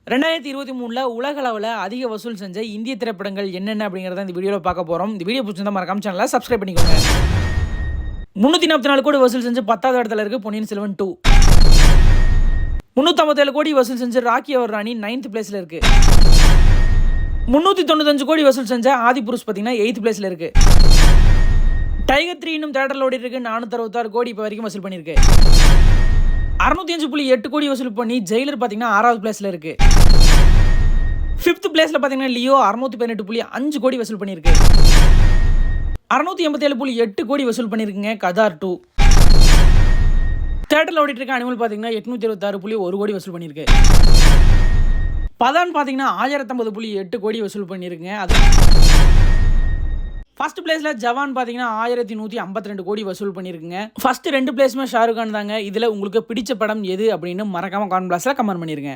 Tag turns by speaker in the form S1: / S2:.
S1: 2023ல உலக அளவுல அதிக வசூல் செஞ்ச இந்திய திரைப்படங்கள் என்னென்ன அப்படிங்கிறத இந்த வீடியோவில் பார்க்க போகிறோம். இந்த வீடியோ பிடிச்சிருந்தா மறக்காம சேனலை சப்ஸ்கிரைப் பண்ணிக்கோங்க. 344 கோடி வசூல் செஞ்சு 10வது இடத்துல இருக்கு பொன்னியின் செல்வன் 2. 357 கோடி வசூல் செஞ்சு ராக்கி அவர் ராணி 9th பிளேஸ்ல இருக்கு. 395 கோடி வசூல் செஞ்ச ஆதிபுருஷ் பார்த்தீங்கன்னா 8th பிளேஸ்ல இருக்கு. டைகர் 3 இன்னும் தியேட்டர்ல ஓடி இருக்கு. 466 கோடி இப்போ வரைக்கும் வசூல் பண்ணியிருக்கு. 605.8 கோடி வசூல் பண்ணி ஜெயிலர் பார்த்தீங்கன்னா 6வது பிளேஸ்ல இருக்கு. 5th பிளேஸ்ல பார்த்தீங்கன்னா லியோ 618.5 கோடி வசூல் பண்ணியிருக்கு. 687.8 கோடி வசூல் பண்ணியிருக்குங்க கதார் 2. தியேட்டர்ல ஓடிட்டு இருக்க அனிமல் பார்த்தீங்கன்னா 826.1 கோடி வசூல் பண்ணியிருக்கு. பதான் பார்த்தீங்கன்னா 1050.8 கோடி வசூல் பண்ணியிருக்குங்க. அது ஃபர்ஸ்ட் பிளேஸ்ல ஜவான் பார்த்தீங்கன்னா 1152 கோடி வசூல் பண்ணியிருக்குங்க. ஃபர்ஸ்ட் 2 பிளேஸ்மே ஷாருக் கான் தாங்க. இதில் உங்களுக்கு பிடிச்ச படம் எது அப்படின்னு மறக்காம கமெண்ட் பாக்ஸில் கமெண்ட் பண்ணிருங்க.